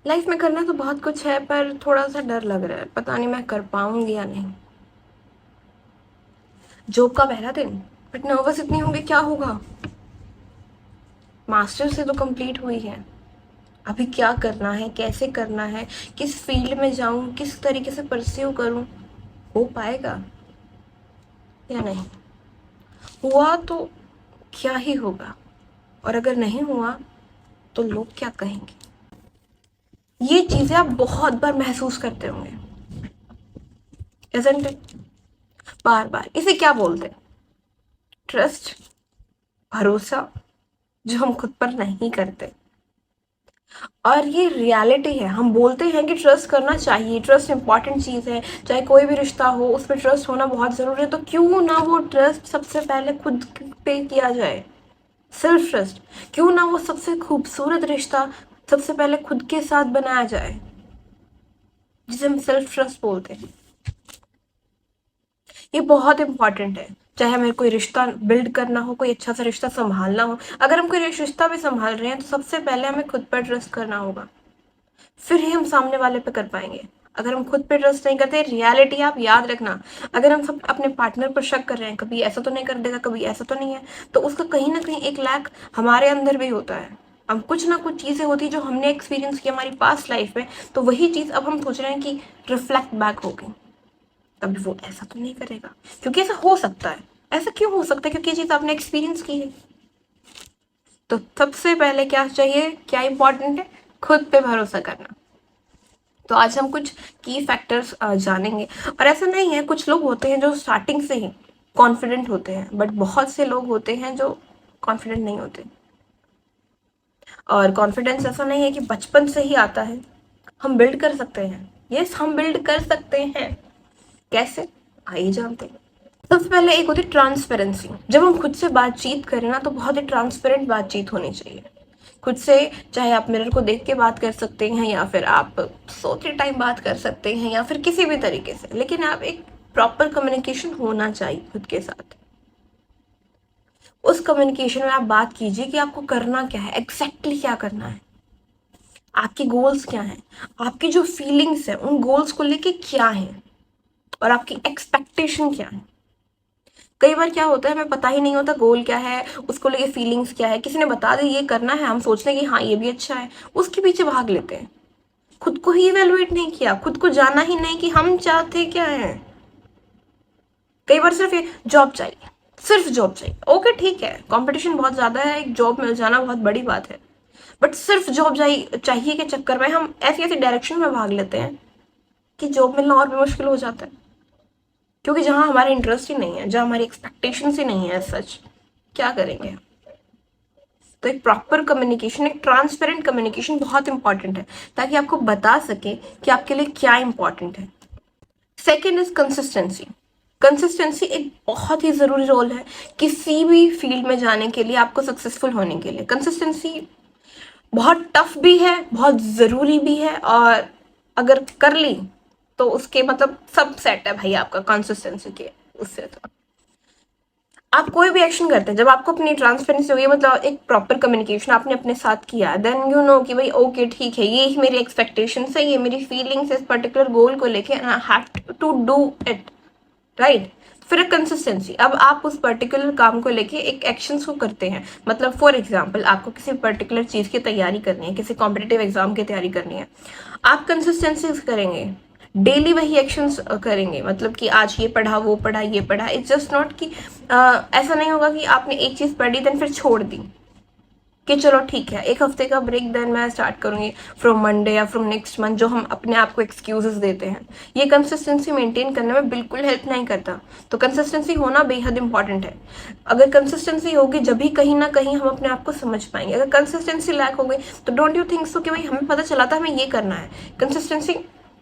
Life में करना तो बहुत कुछ है, पर थोड़ा सा डर लग रहा है, पता नहीं मैं कर पाऊंगी या नहीं। जॉब का पहला दिन, बट नर्वस इतनी होंगी, क्या होगा। मास्टर से तो कंप्लीट हुई है, अभी क्या करना है, कैसे करना है, किस फील्ड में जाऊं, किस तरीके से परस्यू करूं, हो पाएगा या नहीं। हुआ तो क्या ही होगा, और अगर नहीं हुआ तो लोग क्या कहेंगे। ये चीजें आप बहुत बार महसूस करते होंगे, isn't it? बार बार इसे क्या बोलते हैं? ट्रस्ट, भरोसा, जो हम खुद पर नहीं करते। और ये रियलिटी है, हम बोलते हैं कि ट्रस्ट करना चाहिए, ट्रस्ट इंपॉर्टेंट चीज़ है, चाहे कोई भी रिश्ता हो उसमें ट्रस्ट होना बहुत ज़रूरी है, तो क्यों ना वो ट्रस्ट सबसे पहले खुद पे किया जाए। सेल्फ ट्रस्ट, क्यों ना वो सबसे खूबसूरत रिश्ता सबसे पहले खुद के साथ बनाया जाए, जिसे हम सेल्फ ट्रस्ट बोलते हैं। ये बहुत इंपॉर्टेंट है, चाहे हमें कोई रिश्ता बिल्ड करना हो, कोई अच्छा सा रिश्ता संभालना हो। अगर हम कोई रिश्ता भी संभाल रहे हैं तो सबसे पहले हमें खुद पर ट्रस्ट करना होगा, फिर ही हम सामने वाले पे कर पाएंगे। अगर हम खुद पे ट्रस्ट नहीं करते, रियलिटी आप याद रखना, अगर हम सब अपने पार्टनर पर शक कर रहे हैं, कभी ऐसा तो नहीं कर देगा, कभी ऐसा तो नहीं है, तो उसका कहीं ना कहीं एक लैक हमारे अंदर भी होता है। हम कुछ ना कुछ चीज़ें होती जो हमने एक्सपीरियंस की हमारी पास्ट लाइफ में, तो वही चीज़ अब हम सोच रहे हैं कि रिफ्लेक्ट बैक होगी, तभी वो ऐसा तो नहीं करेगा, क्योंकि ऐसा हो सकता है। ऐसा क्यों हो सकता है? क्योंकि ये चीज़ आपने एक्सपीरियंस की है। तो सबसे पहले क्या चाहिए, क्या इंपॉर्टेंट है? खुद पे भरोसा करना। तो आज हम कुछ की फैक्टर्स जानेंगे। और ऐसा नहीं है, कुछ लोग होते हैं जो स्टार्टिंग से ही कॉन्फिडेंट होते हैं, बट बहुत से लोग होते हैं जो कॉन्फिडेंट नहीं होते। और कॉन्फिडेंस ऐसा नहीं है कि बचपन से ही आता है, हम बिल्ड कर सकते हैं। यस, हम बिल्ड कर सकते हैं। कैसे? आइए जानते हैं। सबसे पहले एक होती है ट्रांसपेरेंसी। जब हम खुद से बातचीत करें ना, तो बहुत ही ट्रांसपेरेंट बातचीत होनी चाहिए खुद से। चाहे आप मिरर को देख के बात कर सकते हैं, या फिर आप सोते टाइम बात कर सकते हैं, या फिर किसी भी तरीके से, लेकिन आप एक प्रॉपर कम्युनिकेशन होना चाहिए खुद के साथ। उस कम्युनिकेशन में आप बात कीजिए कि आपको करना क्या है, एग्जैक्टली क्या करना है, आपके गोल्स क्या हैं, आपकी जो फीलिंग्स हैं उन गोल्स को लेके क्या है, और आपकी एक्सपेक्टेशन क्या है। कई बार क्या होता है, हमें पता ही नहीं होता गोल क्या है, उसको लेके फीलिंग्स क्या है, किसी ने बता दी ये करना है, हम सोचते हैं कि हाँ ये भी अच्छा है, उसके पीछे भाग लेते हैं। खुद को ही इवेलुएट नहीं किया, खुद को जाना ही नहीं कि हम चाहते क्या है। कई बार सिर्फ ये जॉब चाहिए, सिर्फ जॉब चाहिए, ओके ठीक है, कंपटीशन बहुत ज्यादा है, एक जॉब मिल जाना बहुत बड़ी बात है, बट सिर्फ जॉब चाहिए के चक्कर में हम ऐसी ऐसी डायरेक्शन में भाग लेते हैं कि जॉब मिलना और भी मुश्किल हो जाता है। क्योंकि जहाँ हमारा इंटरेस्ट ही नहीं है, जहाँ हमारी एक्सपेक्टेशन ही नहीं है, सच क्या करेंगे। तो एक प्रॉपर कम्युनिकेशन, एक ट्रांसपेरेंट कम्युनिकेशन बहुत इंपॉर्टेंट है, ताकि आपको बता सके कि आपके लिए क्या इंपॉर्टेंट है। Second is consistency. कंसिस्टेंसी एक बहुत ही ज़रूरी रोल है किसी भी फील्ड में जाने के लिए, आपको सक्सेसफुल होने के लिए। कंसिस्टेंसी बहुत टफ भी है, बहुत ज़रूरी भी है, और अगर कर ली तो उसके मतलब सब सेट है भाई आपका, कंसिस्टेंसी के उससे। तो आप कोई भी एक्शन करते हैं, जब आपको अपनी ट्रांसपेरेंसी होगी, मतलब एक प्रॉपर कम्युनिकेशन आपने अपने साथ किया, देन यू नो कि भाई ओके ठीक है, ये ही मेरी एक्सपेक्टेशंस है, ये मेरी फीलिंग्स इस पर्टिकुलर गोल को लेके, and I have to do it, right. फिर कंसिस्टेंसी, अब आप उस पर्टिकुलर काम को लेके एक एक्शंस को करते हैं। मतलब फॉर एग्जांपल, आपको किसी पर्टिकुलर चीज़ की तैयारी करनी है, किसी कॉम्पिटिटिव एग्जाम की तैयारी करनी है, आप कंसिस्टेंसी करेंगे, डेली वही एक्शंस करेंगे। मतलब कि आज ये पढ़ा, वो पढ़ा, ये पढ़ा। इट्स जस्ट नॉट कि ऐसा नहीं होगा कि आपने एक चीज़ पढ़ी देन फिर छोड़ दी कि चलो ठीक है एक हफ्ते का ब्रेक, देन मैं स्टार्ट करूंगी फ्रॉम मंडे या फ्रॉम नेक्स्ट मंथ, जो हम अपने आप को एक्सक्यूजेस देते हैं। ये कंसिस्टेंसी मेंटेन करने में बिल्कुल हेल्प नहीं करता। तो कंसिस्टेंसी होना बेहद इंपॉर्टेंट है। अगर कंसिस्टेंसी होगी, जब भी कहीं ना कहीं हम अपने आप को समझ पाएंगे। अगर कंसिस्टेंसी लैक हो गई तो डोंट यू थिंक सो कि भाई हमें पता चला था हमें ये करना है, कंसिस्टेंसी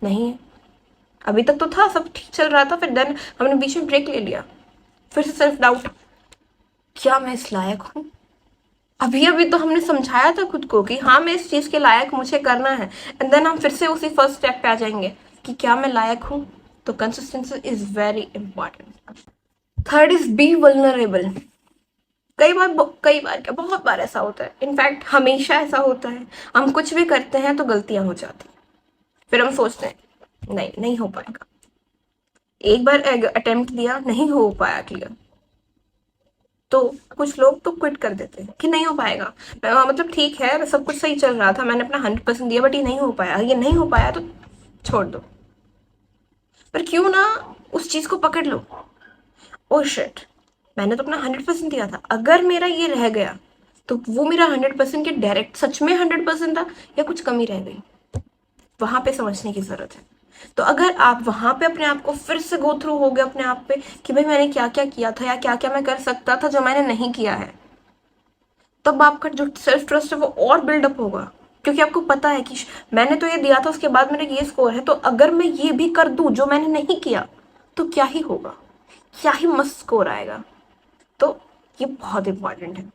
नहीं है। अभी तक तो था, सब ठीक चल रहा था, फिर देन हमने बीच में ब्रेक ले लिया, फिर से सेल्फ डाउट, क्या मैं इस लायक हूँ। अभी अभी तो हमने समझाया था खुद को कि हाँ मैं इस चीज के लायक, मुझे करना है, एंड देन हम फिर से उसी फर्स्ट स्टेप पे आ जाएंगे कि क्या मैं लायक हूँ। तो consistency is very important. Third is be vulnerable. कई बार क्या, बहुत बार ऐसा होता है, इनफैक्ट हमेशा ऐसा होता है। हम कुछ भी करते हैं तो गलतियां हो जाती हैं, फिर हम सोचते हैं नहीं नहीं हो पाएगा। एक बार अटेम्प्ट दिया, नहीं हो पाया क्लियर, तो कुछ लोग तो क्विट कर देते हैं कि नहीं हो पाएगा। मतलब ठीक है, सब कुछ सही चल रहा था, मैंने अपना 100% दिया, बट ये नहीं हो पाया, ये नहीं हो पाया तो छोड़ दो। पर क्यों ना उस चीज को पकड़ लो, ओ शिट, मैंने तो अपना 100% दिया था, अगर मेरा ये रह गया तो वो मेरा 100% के डायरेक्ट सच में 100% था या कुछ कमी रह गई, वहां पे समझने की जरूरत है। तो अगर आप वहां पे अपने आप को फिर से गो थ्रू हो गए अपने आप पे कि भाई मैंने क्या क्या किया था या क्या क्या मैं कर सकता था जो मैंने नहीं किया है, तब आपका जो सेल्फ ट्रस्ट है वो और बिल्डअप होगा, क्योंकि आपको पता है कि मैंने तो ये दिया था, उसके बाद मेरा ये स्कोर है, तो अगर मैं ये भी कर दूं जो मैंने नहीं किया तो क्या ही होगा, क्या ही मस्त स्कोर आएगा। तो ये बहुत इंपॉर्टेंट है।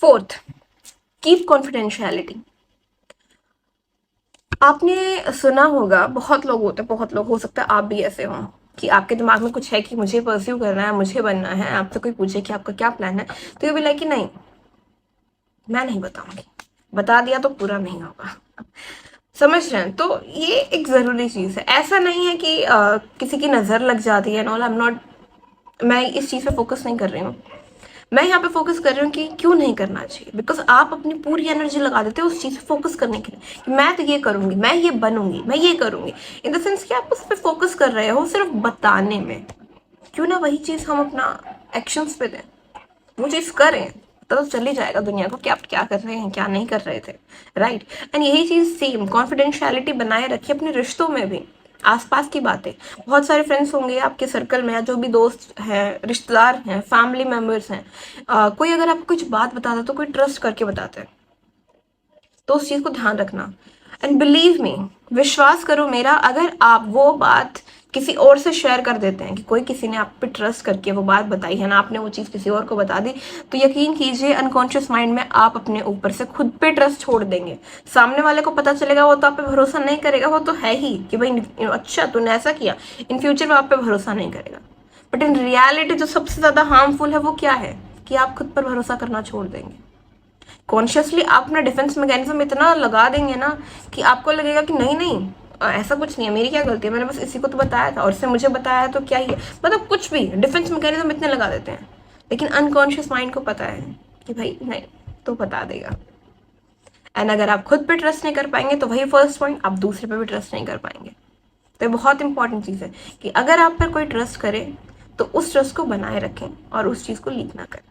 Fourth, keep confidentiality. आपने सुना होगा, बहुत लोग होते हैं, बहुत लोग, हो सकता है आप भी ऐसे हो कि आपके दिमाग में कुछ है कि मुझे परस्यू करना है, मुझे बनना है, आपसे कोई पूछे कि आपका क्या प्लान है, तो ये भी लाइक कि नहीं, मैं नहीं बताऊंगी, बता दिया तो पूरा नहीं होगा। समझ रहे हैं? तो ये एक जरूरी चीज है। ऐसा नहीं है कि किसी की नजर लग जाती है, नॉट, आई एम नॉट, मैं इस चीज पे फोकस नहीं कर रही हूँ। मैं यहाँ पे फोकस कर रही हूँ कि क्यों नहीं करना चाहिए, बिकॉज आप अपनी पूरी एनर्जी लगा देते हो उस चीज पे फोकस करने के लिए कि मैं तो ये करूंगी, मैं ये बनूंगी, मैं ये करूंगी, इन द सेंस कि आप उस पर फोकस कर रहे हो सिर्फ बताने में। क्यों ना वही चीज हम अपना एक्शंस पे दें, वो चीज करें, पता तो चल ही जाएगा दुनिया को कि आप क्या कर रहे हैं, क्या नहीं कर रहे थे, राइट। एंड यही चीज सेम कॉन्फिडेंशियलिटी बनाए रखिए अपने रिश्तों में भी। आसपास की बातें, बहुत सारे फ्रेंड्स होंगे आपके सर्कल में, या जो भी दोस्त हैं, रिश्तेदार हैं, फैमिली मेंबर्स हैं, कोई अगर आपको कुछ बात बताता है तो कोई ट्रस्ट करके बताता है, तो उस चीज को ध्यान रखना। एंड बिलीव मी, विश्वास करो मेरा, अगर आप वो बात किसी और से शेयर कर देते हैं, कि कोई किसी ने आप पे ट्रस्ट करके वो बात बताई है ना, आपने वो चीज किसी और को बता दी, तो यकीन कीजिए अनकॉन्शियस माइंड में आप अपने ऊपर से खुद पे ट्रस्ट छोड़ देंगे। सामने वाले को पता चलेगा, वो तो आप पे भरोसा नहीं करेगा, वो तो है ही कि भाई अच्छा तूने ऐसा किया, इन फ्यूचर में आप पे भरोसा नहीं करेगा। बट इन रियलिटी जो सबसे ज्यादा हार्मफुल है वो क्या है, कि आप खुद पर भरोसा करना छोड़ देंगे। कॉन्शियसली आप अपना डिफेंस मैकेनिज्म इतना लगा देंगे ना कि आपको लगेगा कि नहीं नहीं, ऐसा कुछ नहीं है, मेरी क्या गलती है, मैंने बस इसी को तो बताया था और इससे मुझे बताया है तो क्या ही है, मतलब कुछ भी डिफेंस मैकेनिज्म इतने लगा देते हैं। लेकिन अनकॉन्शियस माइंड को पता है कि भाई नहीं, तो बता देगा। एंड अगर आप खुद पे ट्रस्ट नहीं कर पाएंगे तो वही फर्स्ट पॉइंट, आप दूसरे पे भी ट्रस्ट नहीं कर पाएंगे। तो ये बहुत इंपॉर्टेंट चीज़ है कि अगर आप पर कोई ट्रस्ट करे तो उस ट्रस्ट को बनाए रखें और उस चीज़ को लीक ना करें।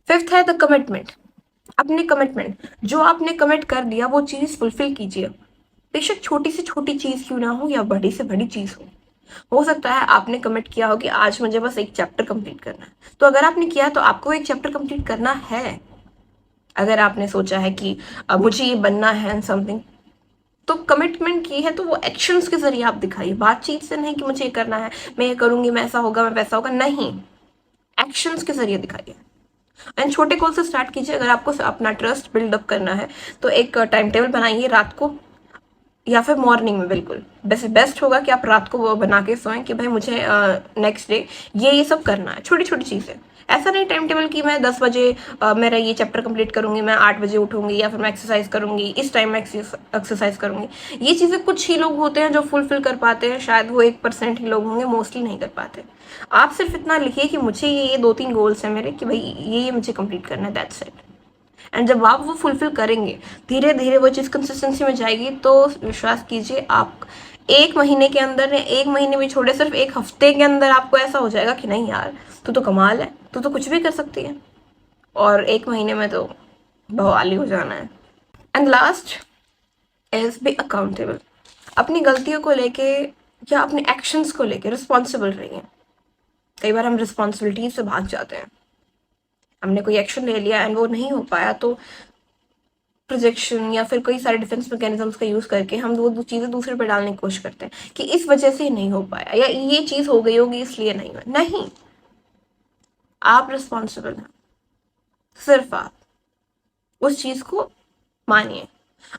फिफ्थ है द कमिटमेंट। अपने कमिटमेंट, जो आपने कमिट कर दिया वो चीज फुलफिल कीजिए, बेशक छोटी से छोटी चीज क्यों ना हो या बड़ी से बड़ी चीज हो सकता है आपने कमिट किया हो कि आज मुझे बस एक चैप्टर कंप्लीट करना है, तो अगर आपने किया तो आपको एक चैप्टर कंप्लीट करना है। अगर आपने सोचा है कि मुझे ये बनना है एंड समथिंग, तो कमिटमेंट की है तो वो एक्शंस के जरिए आप दिखाइए, बातचीत से नहीं कि मुझे ये करना है, मैं ये करूंगी, मैं ऐसा होगा, मैं वैसा होगा, नहीं, एक्शंस के जरिए दिखाइए। एंड छोटे गोल से स्टार्ट कीजिए। अगर आपको अपना ट्रस्ट बिल्डअप करना है तो एक टाइम टेबल बनाइए रात को या फिर मॉर्निंग में, बिल्कुल बेस्ट बेस्ट होगा कि आप रात को वो बना के सोएं कि भाई मुझे नेक्स्ट डे ये सब करना है, छोटी छोटी चीज़ें। ऐसा नहीं टाइम टेबल कि मैं 10 बजे मेरा ये चैप्टर कंप्लीट करूंगी, मैं 8 बजे उठूंगी, या फिर मैं एक्सरसाइज करूंगी, इस टाइम में एक्सरसाइज करूंगी। ये चीज़ें कुछ ही लोग होते हैं जो फुलफिल कर पाते हैं, शायद वो 1% ही लोग होंगे, मोस्टली नहीं कर पाते। आप सिर्फ इतना लिखिए कि मुझे ये 2-3 गोल्स हैं मेरे, कि भाई ये मुझे कंप्लीट करना है, दैट्स इट। एंड जब आप वो फुलफिल करेंगे, धीरे धीरे वो चीज़ कंसिस्टेंसी में जाएगी, तो विश्वास कीजिए आप 1 महीने के अंदर, या 1 महीने भी छोड़े, सिर्फ 1 हफ्ते के अंदर आपको ऐसा हो जाएगा कि नहीं यार, तू तो कमाल है, तू तो कुछ भी कर सकती है, और 1 महीने में तो बवाली हो जाना है। And last is be accountable. अपनी गलतियों को लेके या अपने एक्शंस को लेके रिस्पॉन्सिबल रहिए। कई बार हम रिस्पॉन्सिबिलिटी से भाग जाते हैं, हमने कोई एक्शन ले लिया एंड वो नहीं हो पाया, तो प्रोजेक्शन या फिर कई सारे डिफेंस मैकेनिज्म्स का यूज करके हम वो चीजें दूसरे पे डालने की कोशिश करते हैं कि इस वजह से नहीं हो पाया, या ये चीज हो गई होगी इसलिए नहीं हुआ। नहीं, आप रिस्पॉन्सिबल हैं, सिर्फ आप उस चीज को मानिए।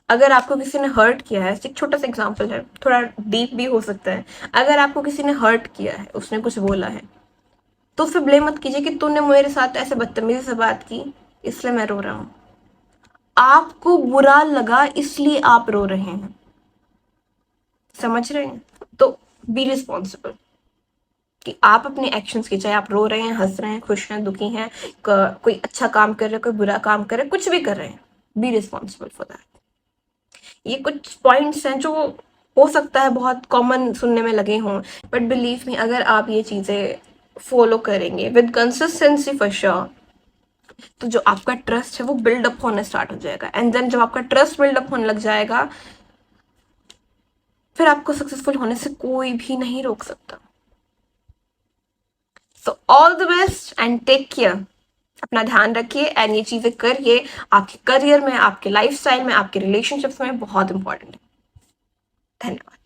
अगर आपको किसी ने हर्ट किया है, एक छोटा सा एग्जांपल है, थोड़ा डीप भी हो सकता है, अगर आपको किसी ने हर्ट किया है, उसने कुछ बोला है, तो फिर ब्लेम मत कीजिए कि तूने मेरे साथ ऐसे बदतमीजी से बात की इसलिए मैं रो रहा हूँ। आपको बुरा लगा इसलिए आप रो रहे हैं, समझ रहे हैं? तो बी रिस्पॉन्सिबल कि आप अपने एक्शंस की, चाहे आप रो रहे हैं, हंस रहे हैं, खुश हैं, दुखी हैं, कोई अच्छा काम कर रहे हैं, कोई बुरा काम कर रहे हैं, कुछ भी कर रहे हैं, बी रिस्पॉन्सिबल फॉर दैट। ये कुछ पॉइंट्स हैं जो हो सकता है बहुत कॉमन सुनने में लगे हों, बट बिलीव मी, अगर आप ये चीज़ें फॉलो करेंगे विद कंसिस्टेंसी फॉर श्योर, तो जो आपका ट्रस्ट है वो बिल्डअप होने स्टार्ट हो जाएगा। एंड देन जब आपका ट्रस्ट बिल्डअप होने लग जाएगा, फिर आपको सक्सेसफुल होने से कोई भी नहीं रोक सकता। So all the best and take care. अपना ध्यान रखिए एंड ये चीज़ें करिए, आपके करियर में, आपके लाइफस्टाइल में, आपके रिलेशनशिप्स में बहुत इंपॉर्टेंट है। धन्यवाद।